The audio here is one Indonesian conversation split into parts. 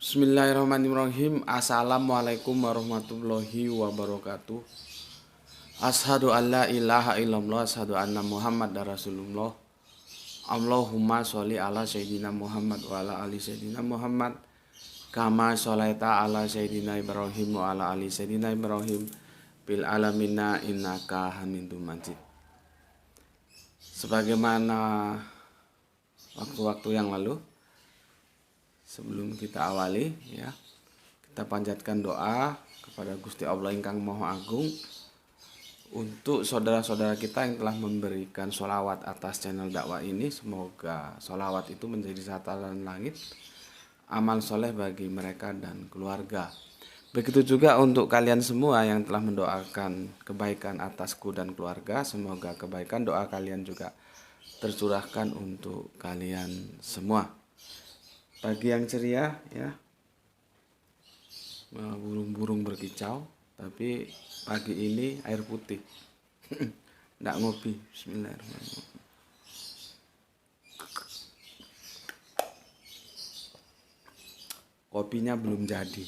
Bismillahirrahmanirrahim. Assalamualaikum warahmatullahi wabarakatuh. Ashadu an la ilaha illallah, ashadu anna Muhammad Rasulullah. Allahumma sholli ala sayyidina Muhammad wa ala ali sayyidina Muhammad kama sholaita ala sayyidina Ibrahim wa ala ali sayyidina Ibrahim bil alamina innaka hamidum majid. Sebagaimana waktu-waktu yang lalu, sebelum kita awali ya, kita panjatkan doa kepada Gusti Allah ingkang Maha Agung untuk saudara-saudara kita yang telah memberikan sholawat atas channel dakwah ini. Semoga sholawat itu menjadi sataran langit, amal soleh bagi mereka dan keluarga. Begitu juga untuk kalian semua yang telah mendoakan kebaikan atasku dan keluarga. Semoga kebaikan doa kalian juga tercurahkan untuk kalian semua. Pagi yang ceria ya, burung-burung berkicau, tapi pagi ini air putih. Nggak ngopi. Bismillahirrahmanirrahim. Kopinya belum jadi.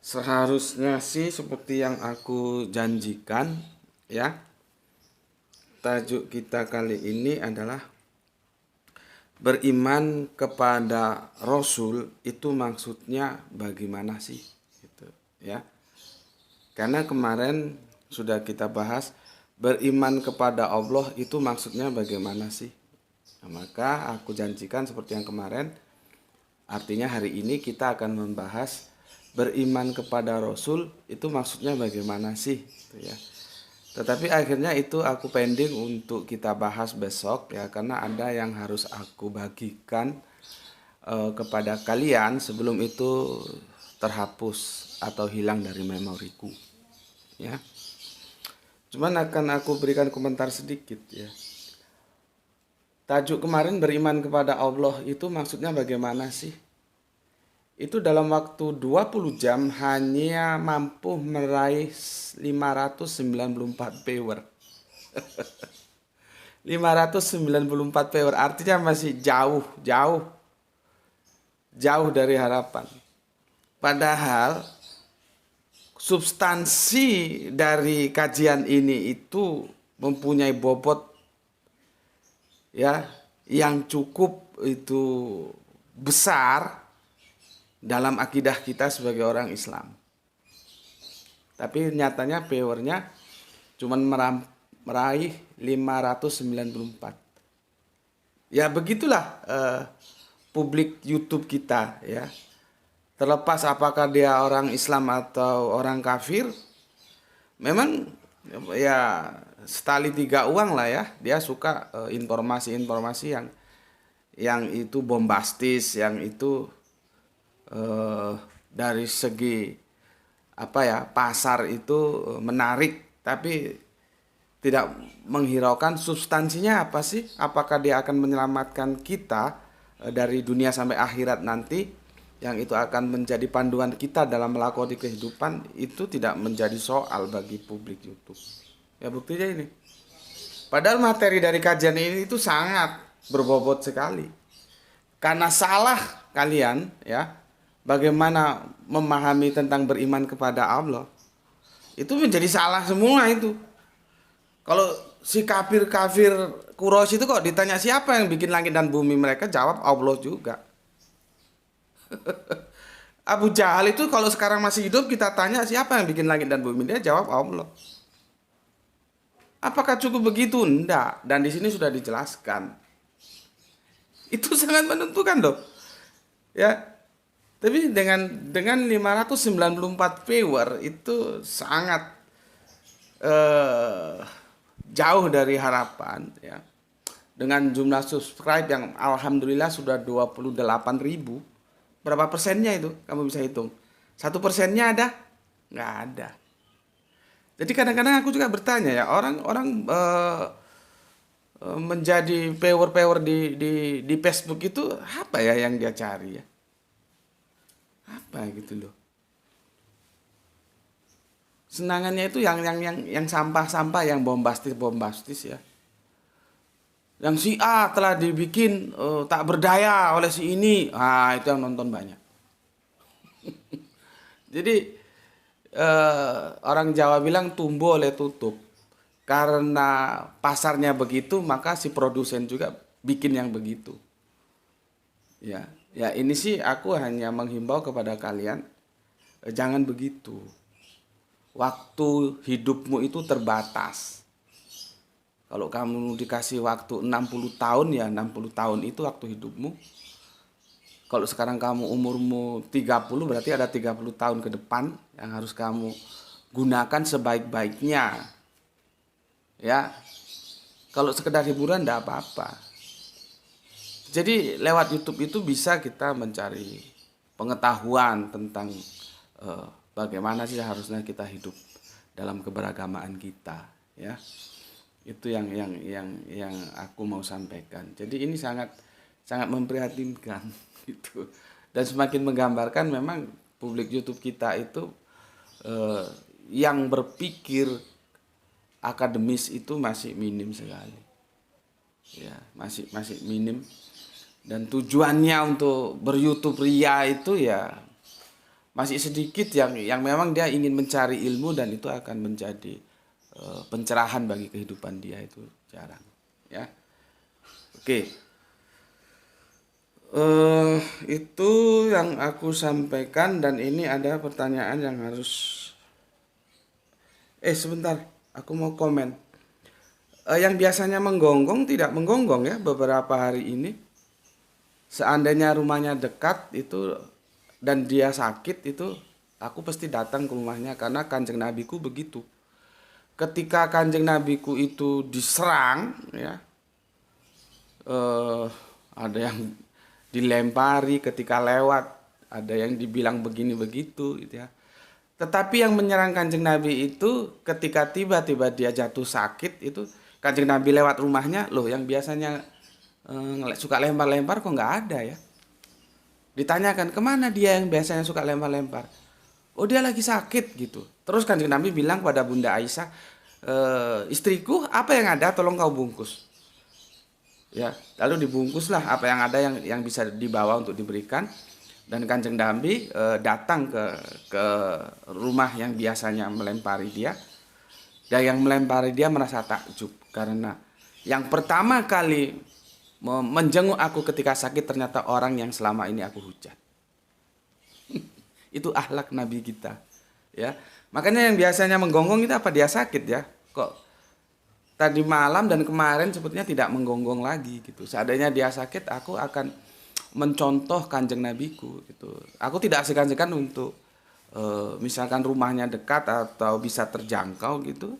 Seharusnya sih seperti yang aku janjikan ya. Tajuk kita kali ini adalah beriman kepada Rasul itu maksudnya bagaimana sih gitu ya. Karena kemarin sudah kita bahas beriman kepada Allah itu maksudnya bagaimana sih. Nah, maka aku janjikan seperti yang kemarin, artinya hari ini kita akan membahas beriman kepada Rasul itu maksudnya bagaimana sih gitu ya. Tetapi akhirnya itu aku pending untuk kita bahas besok ya, karena ada yang harus aku bagikan kepada kalian sebelum itu terhapus atau hilang dari memoriku ya. Cuman akan aku berikan komentar sedikit ya. Tajuk kemarin beriman kepada Allah itu maksudnya bagaimana sih? Itu dalam waktu 20 jam hanya mampu meraih 594 viewer. 594 viewer artinya masih jauh dari harapan. Padahal substansi dari kajian ini itu mempunyai bobot ya yang cukup itu besar dalam akidah kita sebagai orang Islam. Tapi nyatanya viewernya cuman meraih 594. Ya begitulah publik YouTube kita ya. Terlepas apakah dia orang Islam atau orang kafir, memang ya setali tiga uang lah ya. Dia suka informasi-informasi yang itu bombastis, yang itu dari segi pasar itu menarik, tapi tidak menghiraukan substansinya apa sih, apakah dia akan menyelamatkan kita dari dunia sampai akhirat nanti, yang itu akan menjadi panduan kita dalam melakoni kehidupan. Itu tidak menjadi soal bagi publik YouTube ya. Buktinya ini, padahal materi dari kajian ini itu sangat berbobot sekali. Karena salah kalian ya bagaimana memahami tentang beriman kepada Allah, itu menjadi salah semua itu. Kalau si kafir-kafir Quraisy itu kok ditanya siapa yang bikin langit dan bumi, mereka jawab Allah juga. Abu Jahal itu kalau sekarang masih hidup, kita tanya siapa yang bikin langit dan bumi, dia jawab Allah. Apakah cukup begitu? Enggak. Dan di sini sudah dijelaskan. Itu sangat menentukan loh. Ya. Tapi dengan 594 viewer itu sangat jauh dari harapan ya. Dengan jumlah subscribe yang alhamdulillah sudah 28.000. Berapa persennya itu? Kamu bisa hitung. 1%-nya ada? Nggak ada. Jadi kadang-kadang aku juga bertanya ya, orang menjadi viewer di Facebook itu apa ya yang dia cari ya? Apa gitu loh. Senangannya itu yang sampah-sampah, yang bombastis ya. Yang si A telah dibikin tak berdaya oleh si ini, itu yang nonton banyak. Jadi orang Jawa bilang tumbuh oleh tutup. Karena pasarnya begitu, maka si produsen juga bikin yang begitu. Ya, ya ini sih aku hanya menghimbau kepada kalian, jangan begitu. Waktu hidupmu itu terbatas. Kalau kamu dikasih waktu 60 tahun, ya 60 tahun itu waktu hidupmu. Kalau sekarang kamu umurmu 30, berarti ada 30 tahun ke depan yang harus kamu gunakan sebaik-baiknya. Ya, kalau sekedar hiburan tidak apa-apa. Jadi lewat YouTube itu bisa kita mencari pengetahuan tentang bagaimana sih harusnya kita hidup dalam keberagamaan kita, ya. Itu yang aku mau sampaikan. Jadi ini sangat sangat memprihatinkan gitu. Dan semakin menggambarkan memang publik YouTube kita itu yang berpikir akademis itu masih minim sekali. Ya, masih minim. Dan tujuannya untuk ber-YouTube ria itu ya masih sedikit yang memang dia ingin mencari ilmu dan itu akan menjadi pencerahan bagi kehidupan dia, itu jarang, ya. Oke. Itu yang aku sampaikan dan ini ada pertanyaan yang harus sebentar, aku mau komen. Yang biasanya menggonggong tidak menggonggong ya beberapa hari ini. Seandainya rumahnya dekat itu dan dia sakit itu, aku pasti datang ke rumahnya karena Kanjeng Nabiku begitu. Ketika Kanjeng Nabiku itu diserang, ya, ada yang dilempari ketika lewat, ada yang dibilang begini begitu, gitu ya. Tetapi yang menyerang Kanjeng Nabi itu ketika tiba-tiba dia jatuh sakit itu, Kanjeng Nabi lewat rumahnya, loh yang biasanya suka lempar-lempar kok nggak ada ya. Ditanyakan kemana dia yang biasanya suka lempar-lempar. Oh dia lagi sakit gitu. Terus Kanjeng Nabi bilang pada Bunda Aisyah, istriku apa yang ada tolong kau bungkus. Ya, lalu dibungkuslah apa yang ada yang bisa dibawa untuk diberikan. Dan Kanjeng Nabi datang ke rumah yang biasanya melempari dia. Dan yang melempari dia merasa takjub karena yang pertama kali menjenguk aku ketika sakit ternyata orang yang selama ini aku hujat. Itu akhlak Nabi kita, ya. Makanya yang biasanya menggonggong itu apa dia sakit ya, kok tadi malam dan kemarin sepertinya tidak menggonggong lagi gitu. Seandainya dia sakit aku akan mencontoh Kanjeng Nabiku gitu. Aku tidak segan-segan untuk misalkan rumahnya dekat atau bisa terjangkau gitu,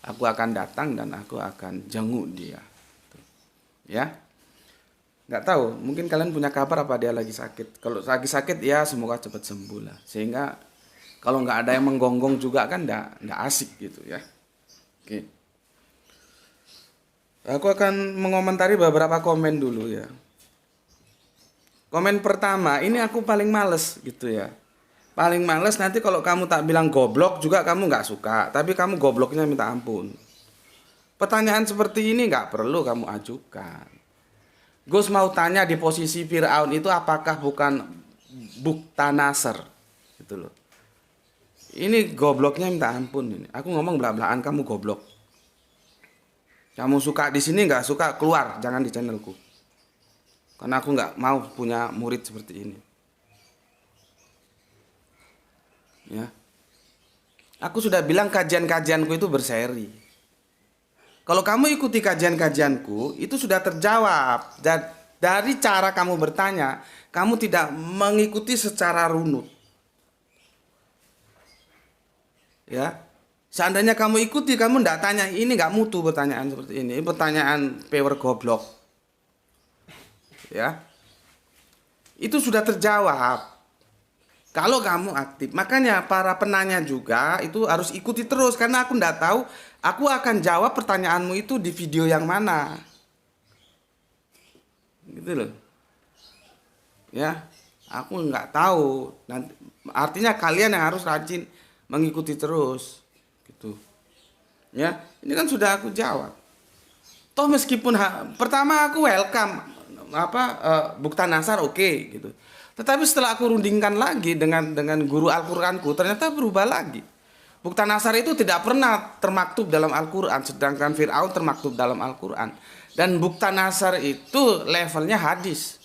aku akan datang dan aku akan jenguk dia. Ya, nggak tahu, mungkin kalian punya kabar apa dia lagi sakit. Kalau lagi sakit ya semoga cepat sembuh lah, sehingga kalau nggak ada yang menggonggong juga kan nggak asik gitu ya. Oke, aku akan mengomentari beberapa komen dulu ya. Komen pertama ini aku paling males gitu ya, paling males. Nanti kalau kamu tak bilang goblok juga kamu nggak suka, tapi kamu gobloknya minta ampun. Pertanyaan seperti ini nggak perlu kamu ajukan. Gus mau tanya di posisi Fir'aun itu apakah bukan Buktanasar gitu loh. Ini gobloknya minta ampun ini. Aku ngomong belak-belakan kamu goblok. Kamu suka di sini nggak suka keluar, jangan di channelku. Karena aku nggak mau punya murid seperti ini. Ya. Aku sudah bilang kajian-kajianku itu berseri. Kalau kamu ikuti kajian-kajianku, itu sudah terjawab. Dan dari cara kamu bertanya, kamu tidak mengikuti secara runut. Ya, seandainya kamu ikuti, kamu tidak tanya, ini nggak mutu pertanyaan seperti ini. Ini pertanyaan power goblok. Ya, itu sudah terjawab. Kalau kamu aktif, makanya para penanya juga itu harus ikuti terus karena aku nggak tahu aku akan jawab pertanyaanmu itu di video yang mana, gitu loh. Ya, aku nggak tahu. Nanti, artinya kalian yang harus rajin mengikuti terus, gitu. Ya, ini kan sudah aku jawab. Toh meskipun pertama aku welcome apa Bukta Nasar oke gitu. Tetapi setelah aku rundingkan lagi dengan guru Al-Qur'anku ternyata berubah lagi. Bukta Nasar itu tidak pernah termaktub dalam Al-Qur'an sedangkan Firaun termaktub dalam Al-Qur'an. Dan Bukta Nasar itu levelnya hadis.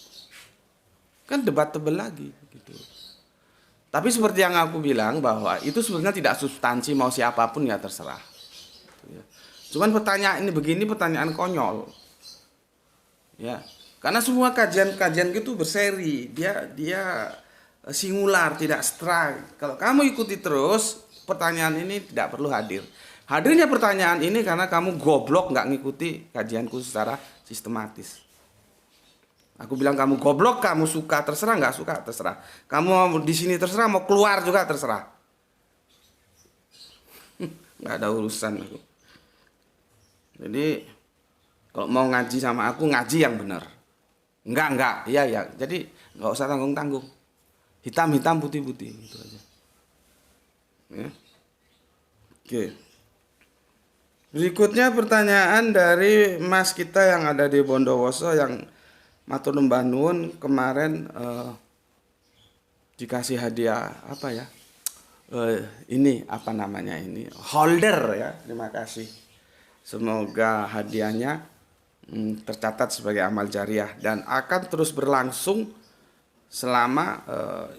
Kan debatable lagi gitu. Tapi seperti yang aku bilang bahwa itu sebenarnya tidak substansi mau siapapun ya terserah. Cuman pertanyaan ini begini pertanyaan konyol. Ya. Karena semua kajian-kajian gitu berseri, dia singular, tidak strike. Kalau kamu ikuti terus, pertanyaan ini tidak perlu hadir. Hadirnya pertanyaan ini karena kamu goblok nggak ngikuti kajianku secara sistematis. Aku bilang kamu goblok, kamu suka terserah, nggak suka terserah. Kamu mau di sini terserah, mau keluar juga terserah. Nggak ada urusan aku. Jadi kalau mau ngaji sama aku ngaji yang benar. Enggak, iya ya. Jadi nggak usah tanggung-tanggung. Hitam-hitam, putih-putih gitu aja. Ya. Oke. Berikutnya pertanyaan dari Mas kita yang ada di Bondowoso yang matur numbah nuwun kemarin dikasih hadiah apa ya? Ini apa namanya ini? Holder ya. Terima kasih. Semoga hadiahnya tercatat sebagai amal jariah dan akan terus berlangsung selama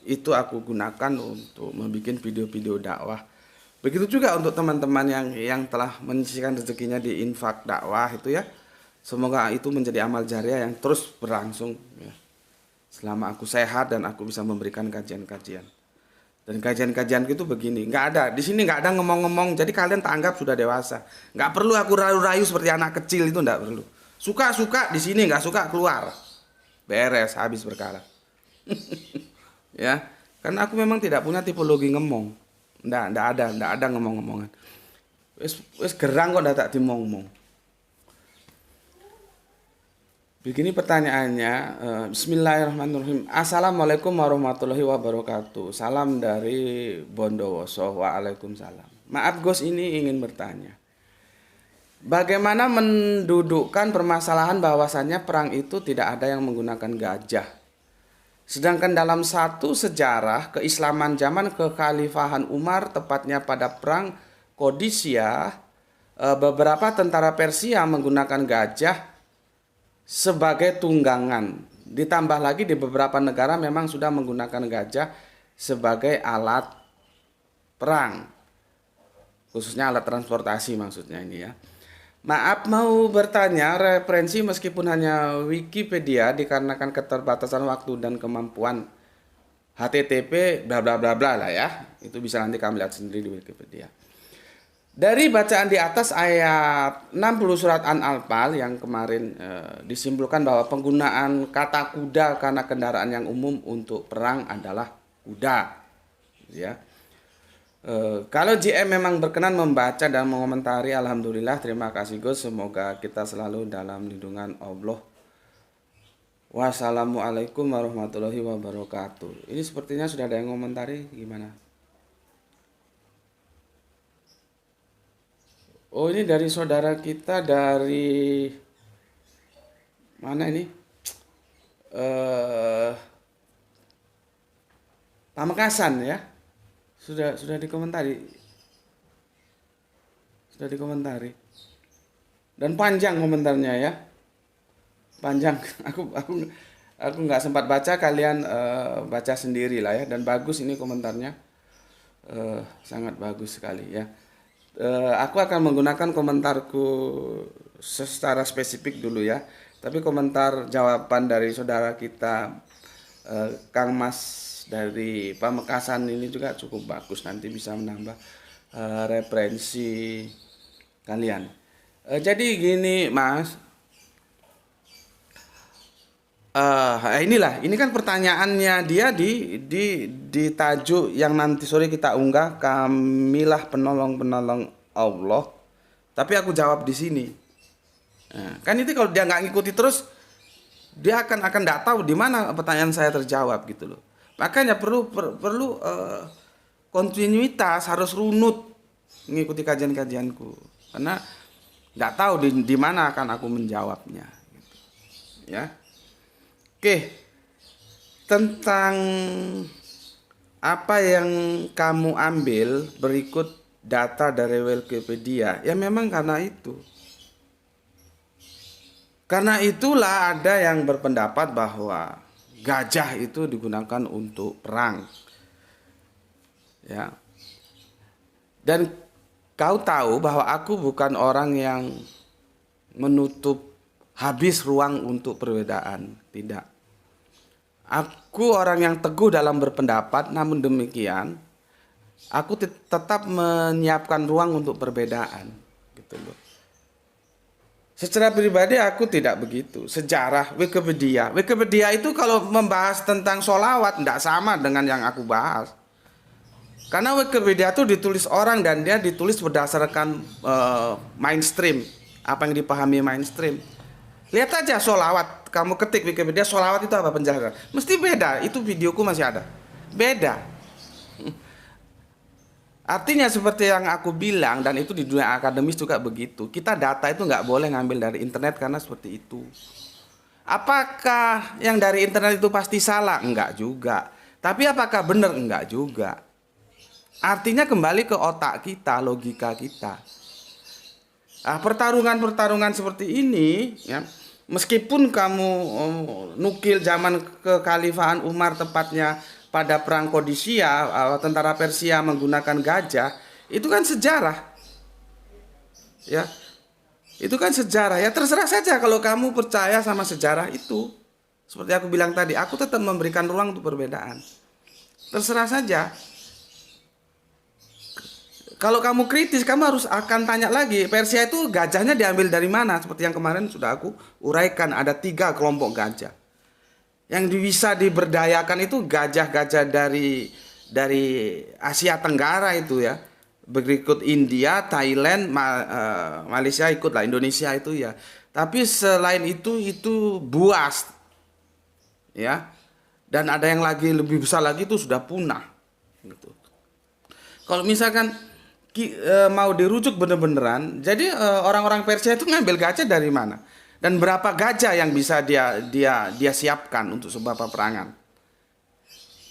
itu aku gunakan untuk membuat video-video dakwah. Begitu juga untuk teman-teman yang telah menyisihkan rezekinya di infak dakwah itu ya. Semoga itu menjadi amal jariah yang terus berlangsung ya. Selama aku sehat dan aku bisa memberikan kajian-kajian. Dan kajian-kajian itu begini, nggak ada di sini nggak ada ngomong-ngomong. Jadi kalian tak anggap sudah dewasa. Nggak perlu aku rayu-rayu seperti anak kecil itu nggak perlu. Suka-suka di sini, nggak suka keluar. Beres, habis perkara. Ya, karena aku memang tidak punya tipologi ngomong. Nggak ada ngomong-ngomongan. Wes gerang kok tak dimong-mong. Begini pertanyaannya, Bismillahirrahmanirrahim. Assalamualaikum warahmatullahi wabarakatuh. Salam dari Bondowoso. Waalaikumsalam. Maaf Gus, ini ingin bertanya. Bagaimana mendudukkan permasalahan bahwasannya perang itu tidak ada yang menggunakan gajah? Sedangkan dalam satu sejarah keislaman zaman kekhalifahan Umar, tepatnya pada perang Qadisiyah, beberapa tentara Persia menggunakan gajah sebagai tunggangan. Ditambah lagi di beberapa negara memang sudah menggunakan gajah sebagai alat perang. Khususnya alat transportasi maksudnya ini ya. Maaf mau bertanya, referensi meskipun hanya Wikipedia dikarenakan keterbatasan waktu dan kemampuan HTTP bla bla bla bla lah ya. Itu bisa nanti kami lihat sendiri di Wikipedia. Dari bacaan di atas ayat 60 surat An-Anfal yang kemarin disimpulkan bahwa penggunaan kata kuda karena kendaraan yang umum untuk perang adalah kuda. Ya. Kalau GM memang berkenan membaca dan mengomentari, alhamdulillah, terima kasih Gus. Semoga kita selalu dalam lindungan Allah. Wassalamualaikum warahmatullahi wabarakatuh. Ini sepertinya sudah ada yang komentari, gimana? Oh, ini dari saudara kita dari mana ini? Pamekasan ya. Sudah dikomentari. Sudah dikomentari. Dan panjang komentarnya ya. Panjang. Aku nggak sempat baca, kalian baca sendiri lah ya. Dan bagus ini komentarnya. Sangat bagus sekali ya. Aku akan menggunakan komentarku secara spesifik dulu ya. Tapi komentar jawaban dari saudara kita Kang Mas dari Pamekasan ini juga cukup bagus. Nanti bisa menambah referensi kalian. Jadi gini Mas, ini kan pertanyaannya dia di tajuk yang nanti sore kita unggah, kamilah penolong Allah. Tapi aku jawab di sini. Nah, kan itu kalau dia nggak ngikuti terus, dia akan nggak tahu di mana pertanyaan saya terjawab gitu loh. Makanya perlu kontinuitas, harus runut mengikuti kajian-kajianku. Karena Nggak tahu di mana akan aku menjawabnya. Gitu. Ya, oke. Tentang apa yang kamu ambil berikut data dari Wikipedia, ya memang karena itu. Karena itulah ada yang berpendapat bahwa gajah itu digunakan untuk perang. Ya. Dan kau tahu bahwa aku bukan orang yang menutup habis ruang untuk perbedaan, tidak. Aku orang yang teguh dalam berpendapat, namun demikian aku tetap menyiapkan ruang untuk perbedaan, gitu loh. Secara pribadi aku tidak begitu. Sejarah Wikipedia itu kalau membahas tentang sholawat tidak sama dengan yang aku bahas. Karena Wikipedia itu ditulis orang dan dia ditulis berdasarkan mainstream, apa yang dipahami mainstream. Lihat aja sholawat, kamu ketik Wikipedia sholawat itu apa penjelasan, mesti beda. Itu videoku masih ada, beda. Artinya seperti yang aku bilang, dan itu di dunia akademis juga begitu. Kita data itu nggak boleh ngambil dari internet karena seperti itu. Apakah yang dari internet itu pasti salah? Enggak juga. Tapi apakah benar? Enggak juga. Artinya kembali ke otak kita, logika kita. Nah, pertarungan-pertarungan seperti ini, ya, meskipun kamu nukil zaman kekhalifahan Umar tepatnya pada perang Qadisiyah, tentara Persia menggunakan gajah, itu kan sejarah. Ya. Itu kan sejarah. Ya terserah saja kalau kamu percaya sama sejarah itu. Seperti aku bilang tadi, aku tetap memberikan ruang untuk perbedaan. Terserah saja. Kalau kamu kritis, kamu harus akan tanya lagi, Persia itu gajahnya diambil dari mana? Seperti yang kemarin sudah aku uraikan, ada 3 kelompok gajah. Yang bisa diberdayakan itu gajah-gajah dari Asia Tenggara itu ya. Berikut India, Thailand, Malaysia ikutlah, Indonesia itu ya. Tapi selain itu buas. Ya. Dan ada yang lagi lebih besar lagi itu sudah punah. Gitu. Kalau misalkan mau dirujuk bener-beneran, jadi orang-orang Persia itu ngambil gajah dari mana? Dan berapa gajah yang bisa dia siapkan untuk sebuah peperangan?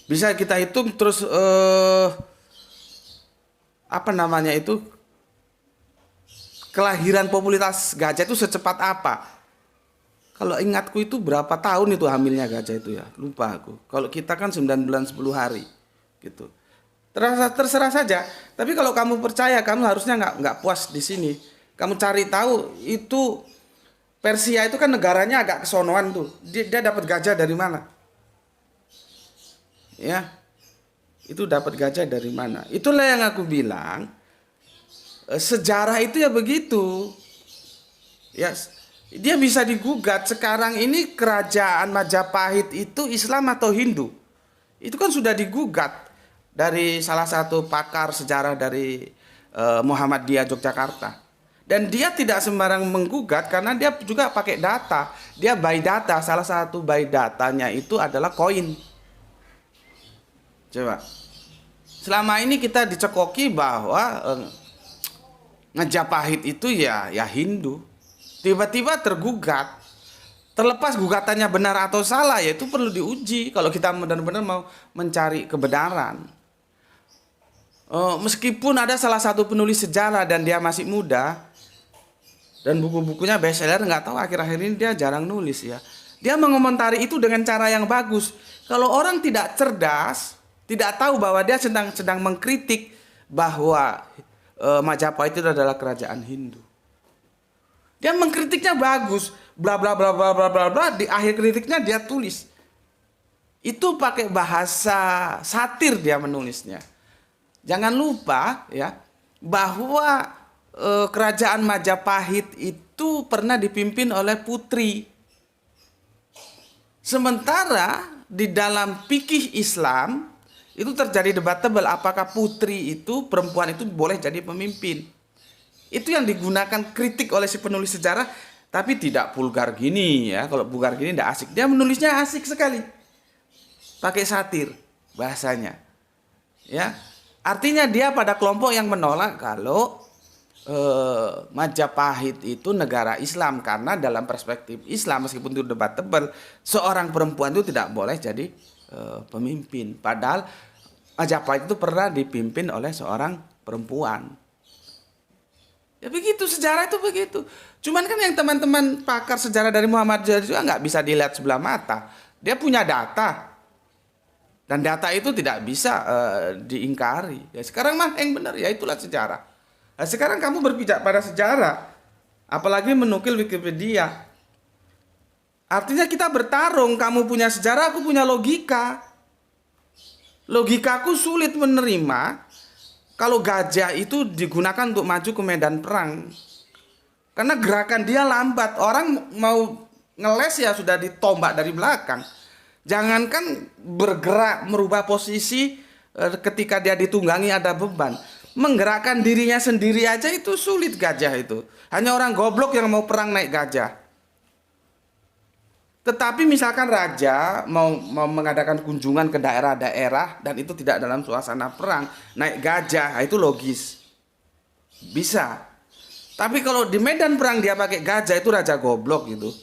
Bisa kita hitung terus apa namanya itu, kelahiran popularitas gajah itu secepat apa? Kalau ingatku itu berapa tahun itu hamilnya gajah itu ya, lupa aku. Kalau kita kan 9 bulan 10 hari gitu. Terserah saja. Tapi kalau kamu percaya, kamu harusnya nggak puas di sini. Kamu cari tahu itu Persia itu kan negaranya agak kesonoan tuh. Dia dapat gajah dari mana? Ya. Itu dapat gajah dari mana? Itulah yang aku bilang, sejarah itu ya begitu. Ya, dia bisa digugat. Sekarang ini kerajaan Majapahit itu Islam atau Hindu? Itu kan sudah digugat dari salah satu pakar sejarah dari Muhammadiyah Yogyakarta. Dan dia tidak sembarang menggugat karena dia juga pakai data. Dia buy data, salah satu buy datanya itu adalah koin. Coba. Selama ini kita dicekoki bahwa Majapahit itu ya Hindu. Tiba-tiba tergugat. Terlepas gugatannya benar atau salah, ya itu perlu diuji kalau kita benar-benar mau mencari kebenaran. Meskipun ada salah satu penulis sejarah dan dia masih muda, dan buku-bukunya bestseller, nggak tahu akhir-akhir ini dia jarang nulis ya. Dia mengomentari itu dengan cara yang bagus. Kalau orang tidak cerdas, tidak tahu bahwa dia sedang mengkritik bahwa Majapahit itu adalah kerajaan Hindu. Dia mengkritiknya bagus, bla bla bla bla bla bla bla. Di akhir kritiknya dia tulis. Itu pakai bahasa satir dia menulisnya. Jangan lupa ya bahwa kerajaan Majapahit itu pernah dipimpin oleh putri. Sementara di dalam fikih Islam itu terjadi debat tebal apakah putri itu, perempuan itu boleh jadi pemimpin. Itu yang digunakan kritik oleh si penulis sejarah, tapi tidak vulgar gini ya. Kalau vulgar gini tidak asik. Dia menulisnya asik sekali. Pakai satir bahasanya. Ya. Artinya dia pada kelompok yang menolak kalau Majapahit itu negara Islam, karena dalam perspektif Islam meskipun itu debatable, seorang perempuan itu tidak boleh jadi pemimpin. Padahal Majapahit itu pernah dipimpin oleh seorang perempuan. Ya begitu, sejarah itu begitu. Cuman kan yang teman-teman pakar sejarah dari Muhammadiyah juga nggak bisa dilihat sebelah mata. Dia punya data. Dan data itu tidak bisa diingkari. Ya sekarang mah yang benar, ya itulah sejarah. Nah, sekarang kamu berpijak pada sejarah, apalagi menukil Wikipedia. Artinya kita bertarung, kamu punya sejarah, aku punya logika. Logikaku sulit menerima kalau gajah itu digunakan untuk maju ke medan perang. Karena gerakan dia lambat, orang mau ngeles ya sudah ditombak dari belakang. Jangankan bergerak merubah posisi ketika dia ditunggangi ada beban. Menggerakkan dirinya sendiri aja itu sulit gajah itu. Hanya orang goblok yang mau perang naik gajah. Tetapi misalkan raja mau mengadakan kunjungan ke daerah-daerah dan itu tidak dalam suasana perang, naik gajah, itu logis. Bisa. Tapi kalau di medan perang dia pakai gajah, itu raja goblok gitu.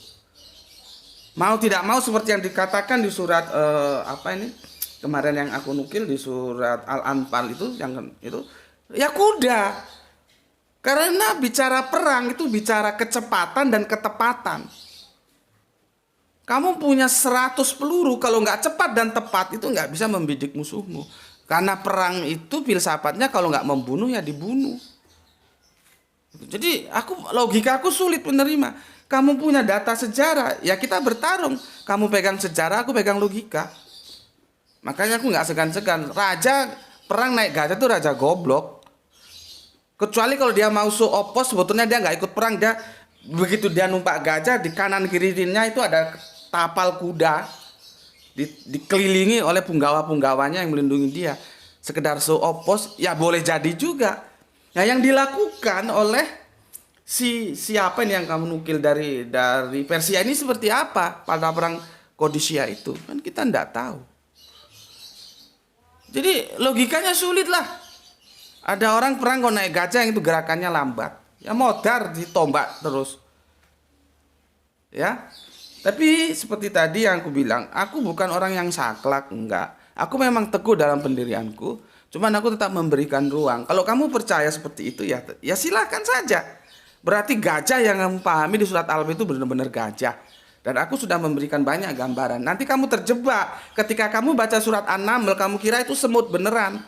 Mau tidak mau seperti yang dikatakan di surat apa ini? Kemarin yang aku nukil di surat Al-Anfal itu yang itu ya kuda. Karena bicara perang itu bicara kecepatan dan ketepatan. Kamu punya 100 peluru, kalau nggak cepat dan tepat itu nggak bisa membidik musuhmu. Karena perang itu filsafatnya kalau nggak membunuh ya dibunuh. Jadi logikaku sulit menerima. Kamu punya data sejarah, ya kita bertarung. Kamu pegang sejarah, aku pegang logika. Makanya aku nggak segan-segan. Raja perang naik gajah itu raja goblok. Kecuali kalau dia mau show opos, sebetulnya dia nggak ikut perang. Dia begitu dia numpak gajah, di kanan kirinya itu ada tapal kuda, dikelilingi oleh punggawa-punggawanya yang melindungi dia. Sekedar show opos, ya boleh jadi juga. Nah yang dilakukan oleh siapa ini yang kamu nukil dari Persia ini seperti apa pada perang Qadisiyah itu? Kan kita tidak tahu. Jadi logikanya sulit lah. Ada orang perang kok naik gajah yang itu gerakannya lambat. Ya modar ditombak terus. Ya. Tapi seperti tadi yang aku bilang, aku bukan orang yang saklek, enggak. Aku memang teguh dalam pendirianku, cuman aku tetap memberikan ruang. Kalau kamu percaya seperti itu ya silakan saja. Berarti gajah yang kamu pahami di surat Al-Baqarah itu benar-benar gajah. Dan aku sudah memberikan banyak gambaran. Nanti kamu terjebak ketika kamu baca surat An-Naml, kamu kira itu semut beneran.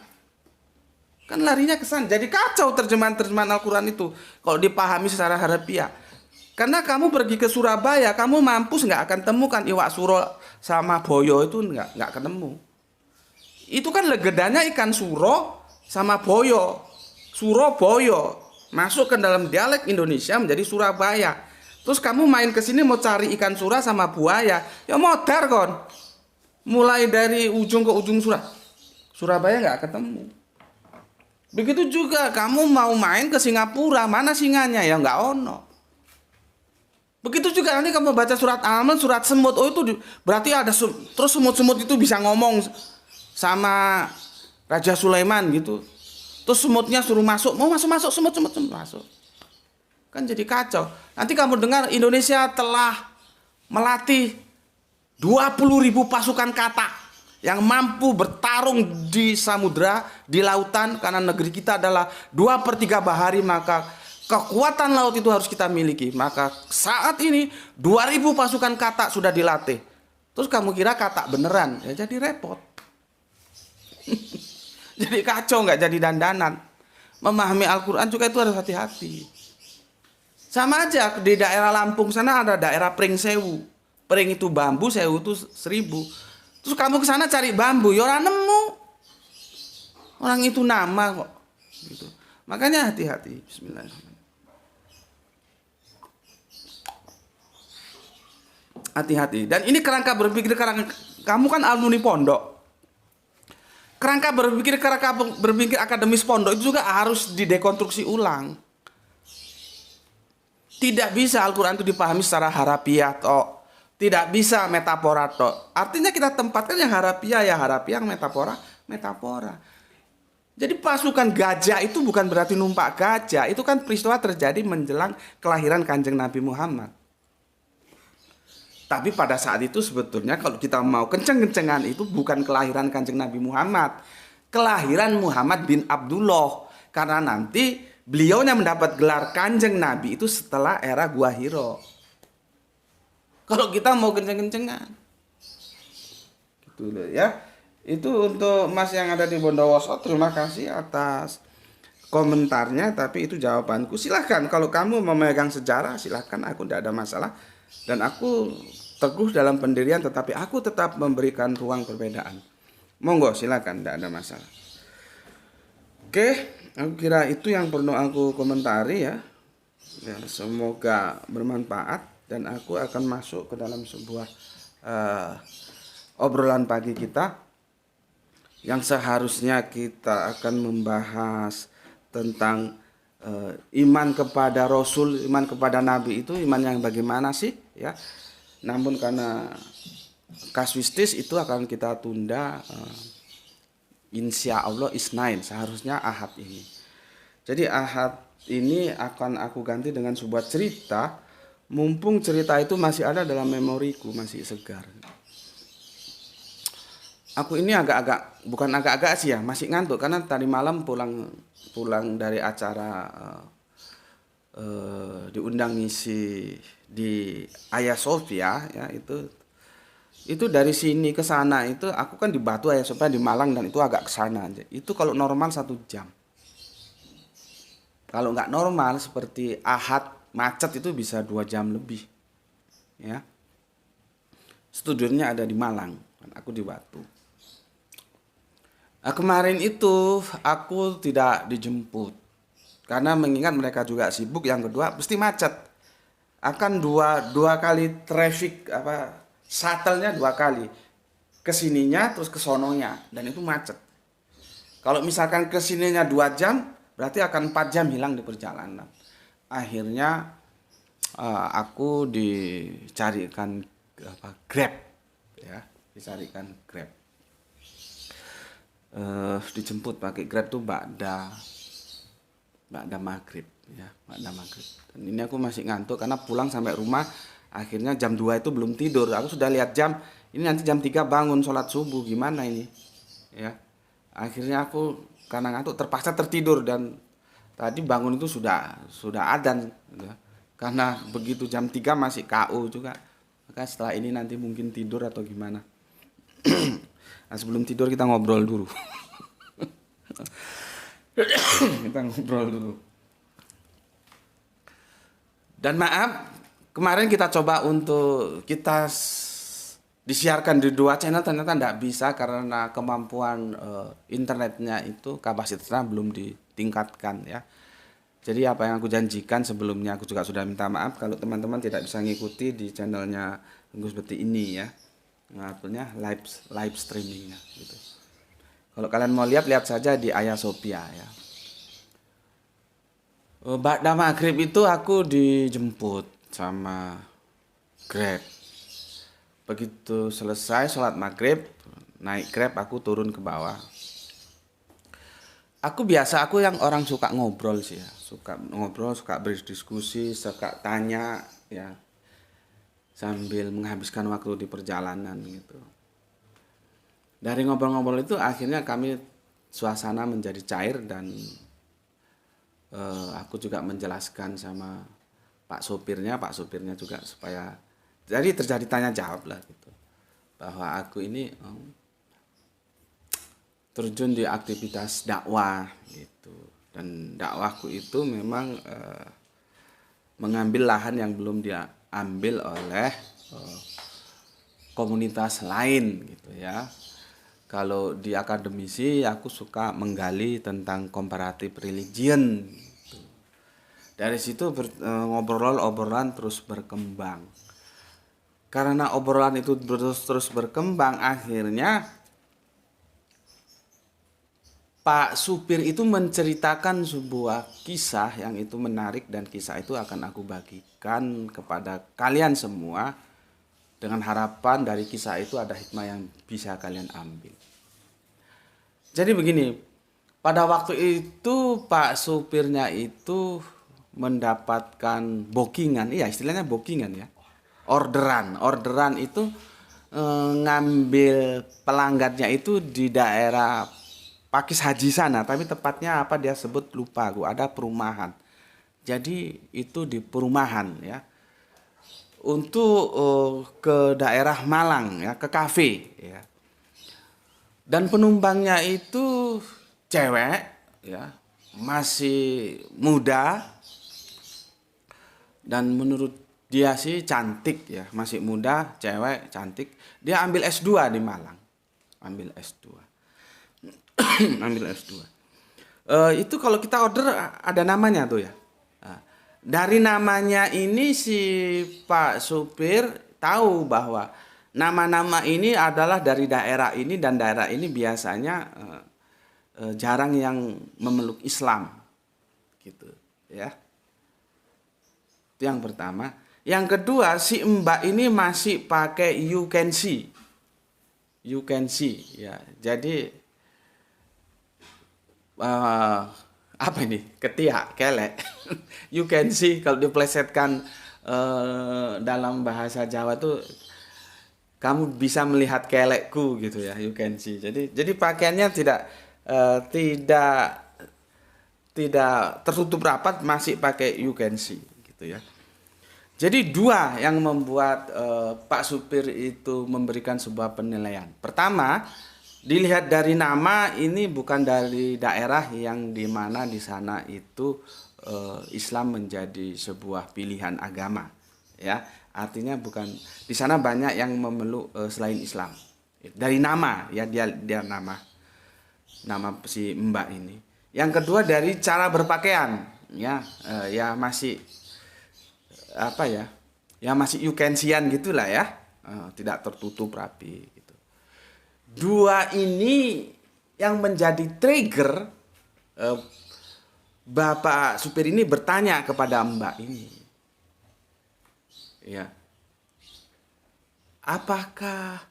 Kan larinya ke sana. Jadi kacau terjemahan Al-Quran itu kalau dipahami secara harfiah. Karena kamu pergi ke Surabaya, kamu mampus nggak akan temukan iwak suro sama boyo itu nggak ketemu. Itu kan legendanya ikan suro sama boyo. Suro boyo masuk ke dalam dialek Indonesia menjadi Surabaya. Terus kamu main ke sini mau cari ikan sura sama buaya, ya modar kon. Mulai dari ujung ke ujung Surabaya nggak ketemu. Begitu juga kamu mau main ke Singapura, mana singanya ya nggak ono. Begitu juga nanti kamu baca surat Al-Naml, surat semut. Oh itu berarti ada terus semut-semut itu bisa ngomong sama Raja Sulaiman gitu. Terus semutnya suruh masuk, mau masuk semut masuk. Kan jadi kacau. Nanti kamu dengar Indonesia telah melatih 20.000 pasukan katak yang mampu bertarung di samudra, di lautan, karena negeri kita adalah 2/3 bahari, maka kekuatan laut itu harus kita miliki. Maka saat ini 2.000 pasukan katak sudah dilatih. Terus kamu kira katak beneran? Ya jadi repot. Jadi kacau, nggak jadi dandanan. Memahami Al-Quran juga itu harus hati-hati. Sama aja di daerah Lampung sana ada daerah Pring Sewu. Pring itu bambu, sewu itu 1.000. Terus kamu ke sana cari bambu, ya orang nemu. Orang itu nama kok. Gitu. Makanya hati-hati. Bismillahirrahmanirrahim. Hati-hati. Dan ini kerangka berpikir kamu kan alumni pondok. Kerangka berpikir akademis pondok itu juga harus didekonstruksi ulang. Tidak bisa Al-Quran itu dipahami secara harafiah toh. Tidak bisa metafora toh. Artinya kita tempatkan yang harafiah ya harafiah, yang metafora. Jadi pasukan gajah itu bukan berarti numpak gajah. Itu kan peristiwa terjadi menjelang kelahiran Kanjeng Nabi Muhammad. Tapi pada saat itu sebetulnya kalau kita mau kenceng-kencengan itu bukan kelahiran Kanjeng Nabi Muhammad. Kelahiran Muhammad bin Abdullah. Karena nanti beliaunya mendapat gelar Kanjeng Nabi itu setelah era Gua Hiro. Kalau kita mau kenceng-kencengan. Gitu loh ya. Itu untuk Mas yang ada di Bondowoso, terima kasih atas komentarnya. Tapi itu jawabanku. Silahkan kalau kamu memegang sejarah, silahkan, aku tidak ada masalah. Dan aku teguh dalam pendirian, tetapi aku tetap memberikan ruang perbedaan. Monggo silakan, tidak ada masalah. Oke, aku kira itu yang perlu aku komentari ya. Ya, semoga bermanfaat dan aku akan masuk ke dalam sebuah obrolan pagi kita yang seharusnya kita akan membahas tentang iman kepada Rasul, iman kepada Nabi itu iman yang bagaimana sih ya. Namun karena kasuistis itu akan kita tunda, insya Allah Isnain, seharusnya Ahad ini. Jadi Ahad ini akan aku ganti dengan sebuah cerita, mumpung cerita itu masih ada dalam memoriku, masih segar. Aku ini bukan agak-agak sih ya, masih ngantuk karena tadi malam pulang dari acara diundang ngisi di Hagia Sophia ya, itu dari sini ke sana itu aku kan di Batu Hagia Sophia di Malang dan itu agak ke sana aja. Itu kalau normal 1 jam. Kalau nggak normal seperti Ahad macet itu bisa 2 jam lebih. Ya. Studionya ada di Malang dan aku di Batu. Nah, kemarin itu aku tidak dijemput karena mengingat mereka juga sibuk. Yang kedua pasti macet. Akan dua kali traffic shuttle-nya 2 kali. Kesininya terus ke sononya dan itu macet. Kalau misalkan kesininya 2 jam berarti akan 4 jam hilang di perjalanan. Akhirnya aku dicarikan Grab ya, dicarikan Grab. Dijemput pakai Grab tuh Ba'da maghrib ya, Ba'da maghrib. Dan ini aku masih ngantuk karena pulang sampai rumah akhirnya jam 2 itu belum tidur. Aku sudah lihat jam, ini nanti jam 3 bangun sholat subuh, gimana ini ya. Akhirnya aku karena ngantuk terpaksa tertidur dan tadi bangun itu sudah adzan ya. Karena begitu jam 3 masih KO juga. Maka setelah ini nanti mungkin tidur atau gimana. Nah, sebelum tidur kita ngobrol dulu. Kita ngobrol dulu. Dan maaf, kemarin kita coba untuk kita disiarkan di 2 channel, ternyata tidak bisa karena kemampuan internetnya itu kapasitasnya belum ditingkatkan ya. Jadi apa yang aku janjikan sebelumnya aku juga sudah minta maaf kalau teman-teman tidak bisa ngikuti di channelnya Gus seperti ini ya. Ngaturnya live streamingnya gitu. Kalau kalian mau lihat saja di Hagia Sophia ya. Ba'da maghrib itu aku dijemput sama Grab. Begitu selesai sholat maghrib, naik Grab aku turun ke bawah. Aku yang orang suka ngobrol sih ya, suka ngobrol, suka berdiskusi, suka tanya ya, sambil menghabiskan waktu di perjalanan gitu. Dari ngobrol-ngobrol itu akhirnya suasana menjadi cair dan aku juga menjelaskan sama Pak sopirnya juga supaya jadi terjadi tanya jawab lah gitu, bahwa aku ini terjun di aktivitas dakwah gitu, dan dakwahku itu memang mengambil lahan yang belum diambil oleh komunitas lain gitu ya. Kalau di akademisi aku suka menggali tentang comparative religion gitu. Dari situ obrolan terus berkembang. Karena obrolan itu terus berkembang, akhirnya Pak supir itu menceritakan sebuah kisah yang itu menarik dan kisah itu akan aku bagikan kepada kalian semua dengan harapan dari kisah itu ada hikmah yang bisa kalian ambil. Jadi begini, Pada waktu itu Pak supirnya itu mendapatkan bookingan, iya istilahnya bookingan ya. Orderan itu ngambil pelanggannya itu di daerah Pakis Haji sana, tapi tepatnya apa dia sebut lupa aku, ada perumahan. Jadi itu di perumahan ya. Untuk ke daerah Malang ya, ke kafe ya. Dan penumpangnya itu cewek ya, masih muda dan menurut dia sih cantik ya, masih muda, cewek, cantik. Dia ambil S2 di Malang. Ambil S2. Ambil S2. Itu kalau kita order ada namanya tuh ya. Nah, dari namanya ini si Pak supir tahu bahwa nama-nama ini adalah dari daerah ini dan daerah ini biasanya jarang yang memeluk Islam gitu ya. Itu yang pertama. Yang kedua, si Mbak ini masih pakai you can see. You can see ya. Jadi apa ini? Ketiak, kelek. You can see kalau diplesetkan dalam bahasa Jawa tuh kamu bisa melihat kelekku gitu ya, you can see. Jadi pakaiannya tidak tidak tertutup rapat, masih pakai you can see gitu ya. Jadi dua yang membuat Pak supir itu memberikan sebuah penilaian. Pertama, dilihat dari nama, ini bukan dari daerah yang dimana di sana itu Islam menjadi sebuah pilihan agama, ya. Artinya bukan di sana banyak yang memeluk selain Islam. Dari nama, ya dia nama si Mbak ini. Yang kedua dari cara berpakaian, ya, ya masih apa ya, ya masih you can see-an gitulah ya, tidak tertutup rapi gitu. Dua ini yang menjadi trigger Bapak supir ini bertanya kepada Mbak ini, ya, apakah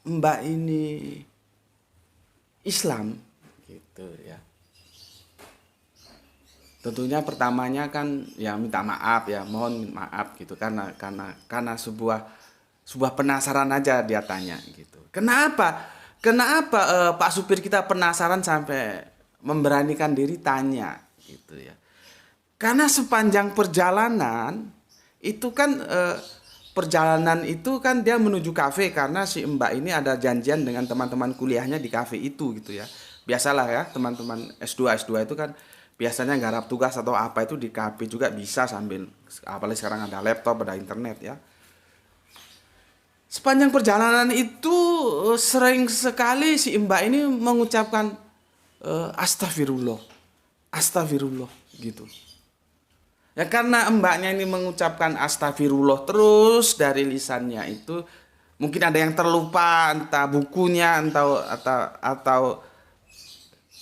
Mbak ini Islam gitu ya. Tentunya pertamanya kan ya minta maaf ya, mohon maaf gitu karena sebuah penasaran aja dia tanya gitu. Kenapa? Pak supir kita penasaran sampai memberanikan diri tanya gitu ya. Karena sepanjang perjalanan itu kan perjalanan itu kan dia menuju kafe karena si Mbak ini ada janjian dengan teman-teman kuliahnya di kafe itu gitu ya. Biasalah ya, teman-teman S2 itu kan biasanya garap tugas atau apa itu di kafe juga bisa sambil, apalagi sekarang ada laptop, ada internet ya. Sepanjang perjalanan itu sering sekali si Mbak ini mengucapkan astagfirullah, astagfirullah gitu. Ya karena Mbaknya ini mengucapkan astagfirullah terus dari lisannya itu, mungkin ada yang terlupa entah bukunya atau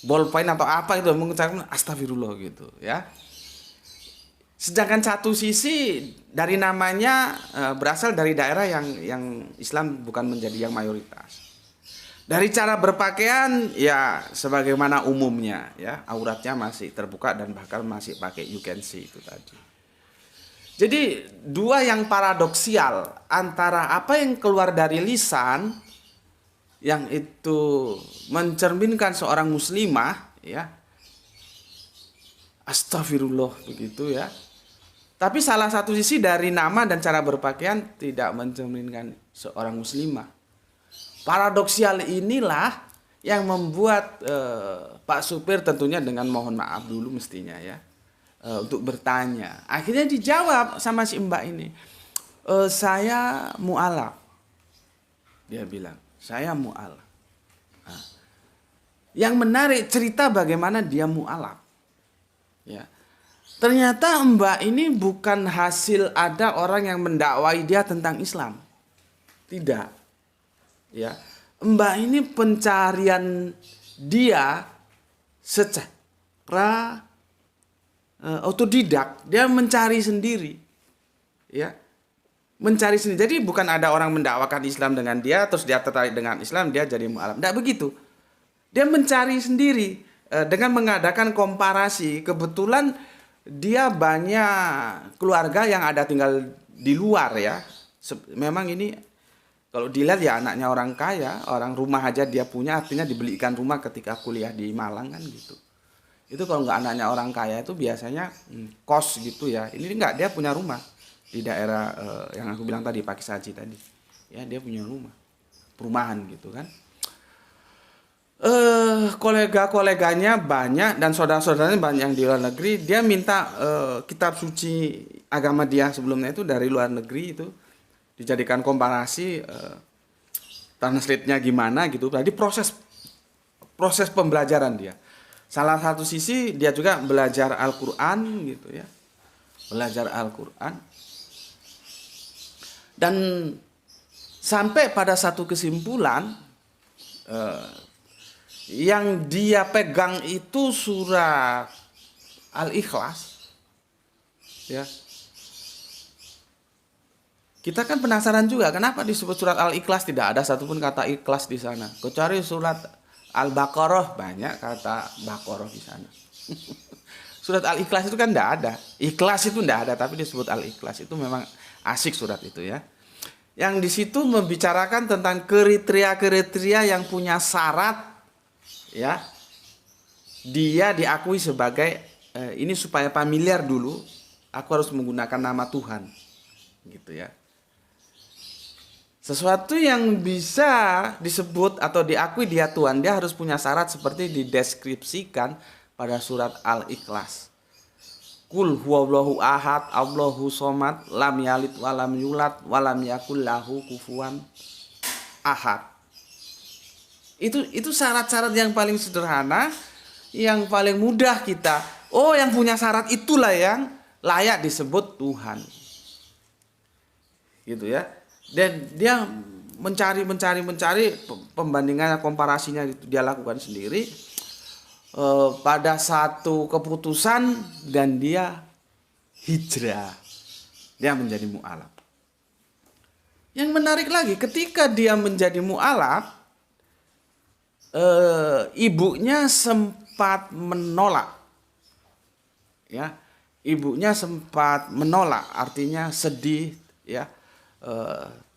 ballpoint atau apa itu mengucapkan astagfirullah gitu ya. Sedangkan satu sisi dari namanya berasal dari daerah yang Islam bukan menjadi yang mayoritas. Dari cara berpakaian ya sebagaimana umumnya ya, auratnya masih terbuka dan bahkan masih pakai you can see itu tadi. Jadi dua yang paradoksial antara apa yang keluar dari lisan yang itu mencerminkan seorang muslimah ya, astagfirullah begitu ya, tapi salah satu sisi dari nama dan cara berpakaian tidak mencerminkan seorang muslimah. Paradoksial inilah yang membuat Pak supir tentunya dengan mohon maaf dulu mestinya ya, untuk bertanya. Akhirnya dijawab sama si Mbak ini, saya mu'alaf, dia bilang. Saya mu'alaf. Nah, yang menarik cerita bagaimana dia mu'alaf. Ya. Ternyata Mbak ini bukan hasil ada orang yang mendakwai dia tentang Islam. Tidak. Ya. Mbak ini pencarian dia secara otodidak. Dia mencari sendiri. Ya. Mencari sendiri. Jadi bukan ada orang mendakwakan Islam dengan dia terus dia tertarik dengan Islam dia jadi mu'alaf. Tidak begitu. Dia mencari sendiri dengan mengadakan komparasi. Kebetulan dia banyak keluarga yang ada tinggal di luar ya. Memang ini kalau dilihat ya anaknya orang kaya, orang rumah aja dia punya, artinya dibelikan rumah ketika kuliah di Malang kan gitu. Itu kalau nggak anaknya orang kaya itu biasanya kos gitu ya. Ini nggak, dia punya rumah di daerah yang aku bilang tadi, Pakisaji tadi. Ya, dia punya rumah, perumahan gitu kan. Kolega-koleganya banyak dan saudara-saudaranya banyak yang di luar negeri. Dia minta kitab suci agama dia sebelumnya itu dari luar negeri itu dijadikan komparasi, translate-nya gimana gitu. Jadi proses pembelajaran dia. Salah satu sisi dia juga belajar Al-Quran gitu ya. Belajar Al-Quran. Dan sampai pada satu kesimpulan, yang dia pegang itu surat Al-Ikhlas. Ya. Kita kan penasaran juga kenapa disebut surat Al-Ikhlas, tidak ada satupun kata ikhlas di sana. Kecuali surat Al-Baqarah banyak kata Baqarah di sana. Surat Al-Ikhlas itu kan tidak ada. Ikhlas itu tidak ada, tapi disebut Al-Ikhlas. Itu memang asik surat itu ya. Yang di situ membicarakan tentang kriteria-kriteria yang punya syarat ya. Dia diakui sebagai ini supaya familiar dulu, aku harus menggunakan nama Tuhan. Gitu ya. Sesuatu yang bisa disebut atau diakui dia Tuhan, dia harus punya syarat seperti dideskripsikan pada surat Al-Ikhlas. Qul huwallahu ahad, Allahu somad, lam yalid walam yulad, walam yakul lahu kufuwan ahad. Itu syarat-syarat yang paling sederhana, yang paling mudah kita. Oh, yang punya syarat itulah yang layak disebut Tuhan. Gitu ya. Dan dia mencari pembandingan, komparasinya itu dia lakukan sendiri pada satu keputusan, dan dia hijrah, dia menjadi mu'alaf. Yang menarik lagi, ketika dia menjadi mu'alaf, ibunya sempat menolak ya, ibunya sempat menolak, artinya sedih ya,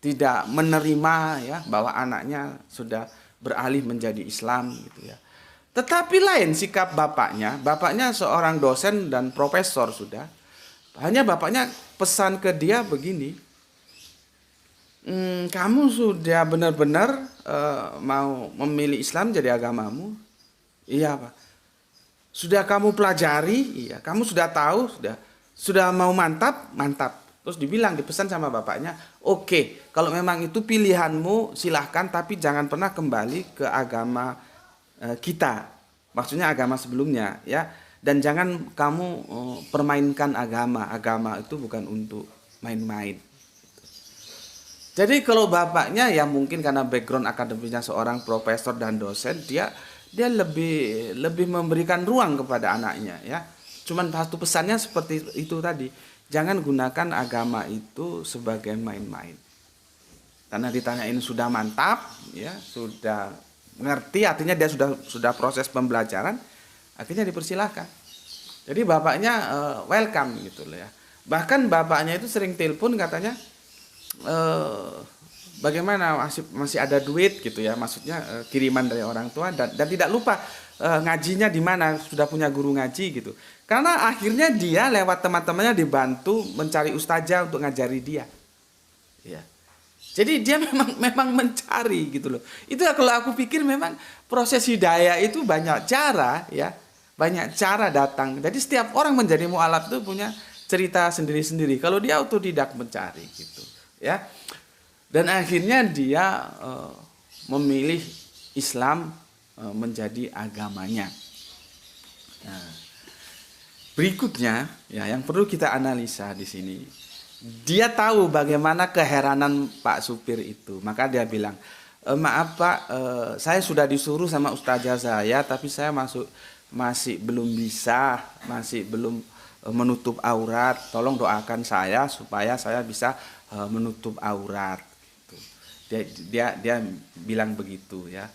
tidak menerima ya bahwa anaknya sudah beralih menjadi Islam gitu ya. Tetapi lain sikap bapaknya seorang dosen dan profesor sudah. Hanya bapaknya pesan ke dia begini, kamu sudah benar-benar mau memilih Islam jadi agamamu? Iya Pak. Sudah kamu pelajari? Iya. Kamu sudah tahu? Sudah mau mantap? Mantap. Terus dipesan sama bapaknya, oke, kalau memang itu pilihanmu silahkan, tapi jangan pernah kembali ke agama kita, maksudnya agama sebelumnya ya, dan jangan kamu permainkan agama itu bukan untuk main-main. Jadi kalau bapaknya ya mungkin karena background akademisnya seorang profesor dan dosen, dia lebih memberikan ruang kepada anaknya ya. Cuman satu pesannya seperti itu tadi. Jangan gunakan agama itu sebagai main-main. Karena ditanyain sudah mantap, ya sudah ngerti, artinya dia sudah proses pembelajaran, akhirnya dipersilahkan. Jadi bapaknya welcome gitu loh ya. Bahkan bapaknya itu sering telepon katanya, bagaimana masih ada duit gitu ya, maksudnya kiriman dari orang tua, dan tidak lupa ngajinya di mana, sudah punya guru ngaji gitu. Karena akhirnya dia lewat teman-temannya dibantu mencari ustazah untuk ngajari dia. Ya. Jadi dia memang mencari gitu loh. Itu kalau aku pikir memang proses hidayah itu banyak cara ya. Banyak cara datang. Jadi setiap orang menjadi mu'alaf itu punya cerita sendiri-sendiri. Kalau dia autodidak mencari gitu ya. Dan akhirnya dia memilih Islam menjadi agamanya. Nah, berikutnya ya yang perlu kita analisa di sini, dia tahu bagaimana keheranan Pak supir itu, maka dia bilang, maaf Pak, saya sudah disuruh sama ustazah saya, tapi saya masih belum bisa, masih belum menutup aurat, tolong doakan saya supaya saya bisa menutup aurat. Dia bilang begitu ya.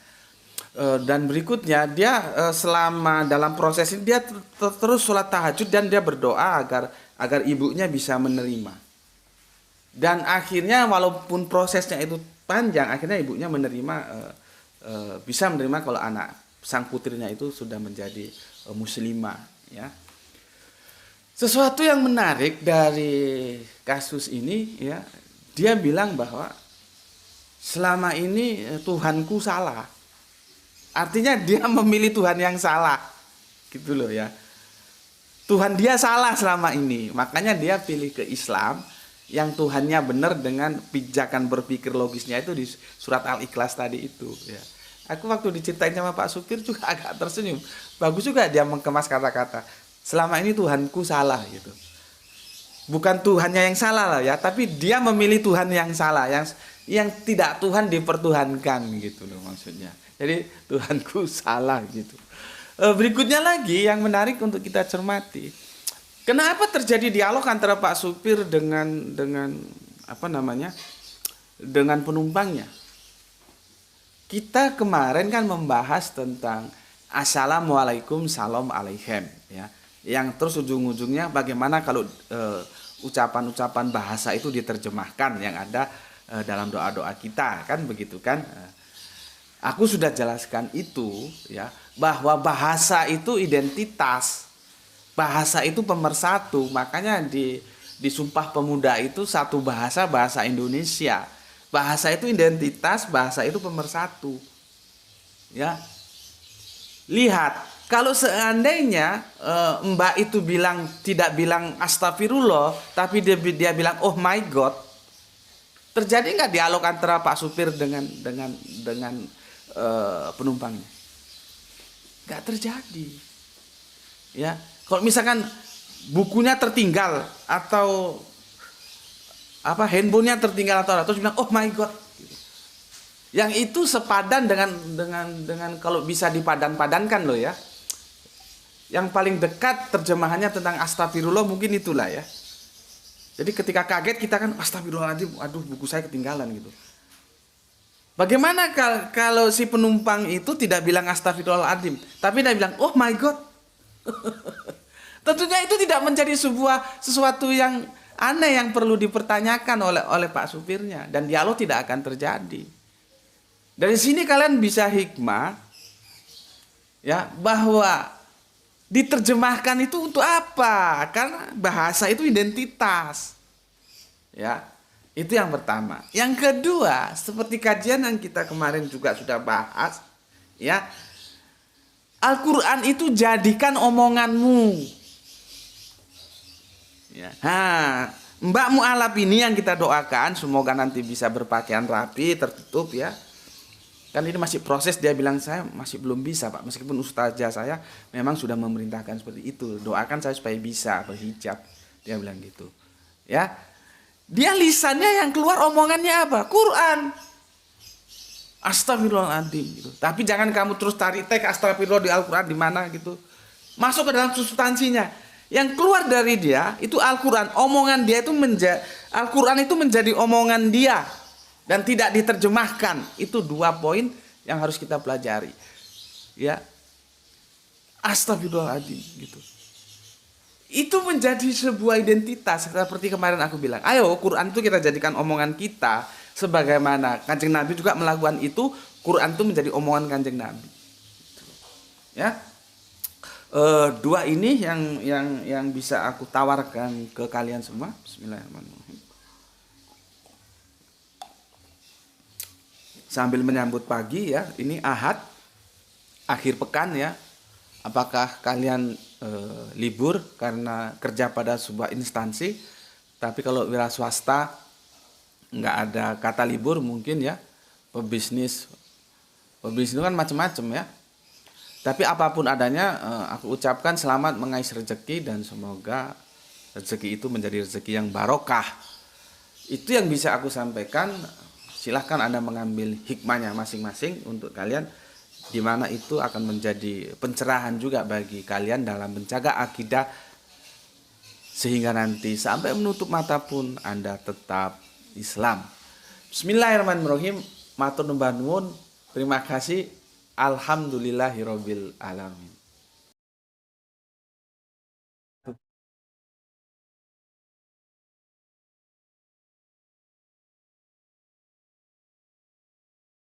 Dan berikutnya dia selama dalam proses ini dia terus sholat tahajud dan dia berdoa agar ibunya bisa menerima. Dan akhirnya walaupun prosesnya itu panjang, akhirnya ibunya menerima, bisa menerima kalau anak sang putrinya itu sudah menjadi muslimah, ya. Sesuatu yang menarik dari kasus ini, ya, dia bilang bahwa selama ini Tuhanku salah. Artinya dia memilih Tuhan yang salah, gitu loh ya. Tuhan dia salah selama ini, makanya dia pilih ke Islam yang Tuhannya benar dengan pijakan berpikir logisnya itu di surat Al-Ikhlas tadi itu, ya. Aku waktu diceritain sama Pak Supir juga agak tersenyum. Bagus juga dia mengemas kata-kata. Selama ini Tuhanku salah gitu. Bukan Tuhannya yang salah lah ya, tapi dia memilih Tuhan yang salah, yang tidak Tuhan dipertuhankan gitu loh maksudnya. Jadi Tuhanku salah gitu. Berikutnya lagi yang menarik untuk kita cermati. Kenapa terjadi dialog antara Pak Supir dengan apa namanya? Dengan penumpangnya? Kita kemarin kan membahas tentang Assalamualaikum salam alaikum, ya. Yang terus ujung-ujungnya bagaimana kalau ucapan-ucapan bahasa itu diterjemahkan yang ada dalam doa-doa kita, kan begitu kan? Aku sudah jelaskan itu, ya, bahwa bahasa itu identitas, bahasa itu pemersatu. Makanya di Sumpah Pemuda itu satu bahasa, bahasa Indonesia. Bahasa itu identitas, bahasa itu pemersatu, ya. Lihat. Kalau seandainya Mbak itu tidak bilang astagfirullah, tapi dia bilang oh my god, terjadi nggak dialog antara Pak Supir dengan penumpangnya? Nggak terjadi, ya. Kalau misalkan bukunya tertinggal atau apa handphonenya tertinggal atau terus bilang oh my god, yang itu sepadan dengan kalau bisa dipadan-padankan loh ya. Yang paling dekat terjemahannya tentang astagfirullah mungkin itulah ya. Jadi ketika kaget kita kan astagfirullahaladzim, aduh buku saya ketinggalan gitu. Bagaimana kalau si penumpang itu tidak bilang astagfirullahaladzim, tapi dia bilang oh my god. Tentunya itu tidak menjadi sesuatu yang aneh yang perlu dipertanyakan oleh Pak Supirnya, dan dialog tidak akan terjadi. Dari sini kalian bisa hikmah, ya, bahwa diterjemahkan itu untuk apa? Karena bahasa itu identitas. Ya, itu yang pertama. Yang kedua, seperti kajian yang kita kemarin juga sudah bahas, ya. Al-Qur'an itu jadikan omonganmu. Ya. Nah, Mbak Mu'alaf ini yang kita doakan semoga nanti bisa berpakaian rapi, tertutup, ya. Kan ini masih proses, dia bilang saya masih belum bisa Pak, meskipun ustazah saya memang sudah memerintahkan seperti itu, doakan saya supaya bisa berhijab, dia bilang gitu, ya. Dia lisannya yang keluar omongannya apa? Quran, astagfirullahaladzim gitu. Tapi jangan kamu terus tarik teks astagfirullah di Al-Quran di mana gitu, masuk ke dalam substansinya. Yang keluar dari dia itu Al-Quran, omongan dia itu Al-Quran itu menjadi omongan dia dan tidak diterjemahkan. Itu 2 poin yang harus kita pelajari, ya. Astagfirullahaladzim gitu. Itu menjadi sebuah identitas seperti kemarin aku bilang. Ayo Quran itu kita jadikan omongan kita, sebagaimana Kanjeng Nabi juga melakukan itu. Quran itu menjadi omongan Kanjeng Nabi, ya. 2 ini yang bisa aku tawarkan ke kalian semua. Bismillahirrahmanirrahim. Sambil menyambut pagi, ya, ini Ahad, akhir pekan, ya. Apakah kalian libur karena kerja pada sebuah instansi? Tapi kalau wira swasta nggak ada kata libur mungkin, ya. Pebisnis itu kan macam-macam, ya. Tapi apapun adanya, aku ucapkan selamat mengais rezeki dan semoga rezeki itu menjadi rezeki yang barokah. Itu yang bisa aku sampaikan. Silahkan Anda mengambil hikmahnya masing-masing untuk kalian, di mana itu akan menjadi pencerahan juga bagi kalian dalam menjaga akidah, sehingga nanti sampai menutup mata pun Anda tetap Islam. Bismillahirrahmanirrahim. Matur nuwun, terima kasih. Alhamdulillahirabbil alamin.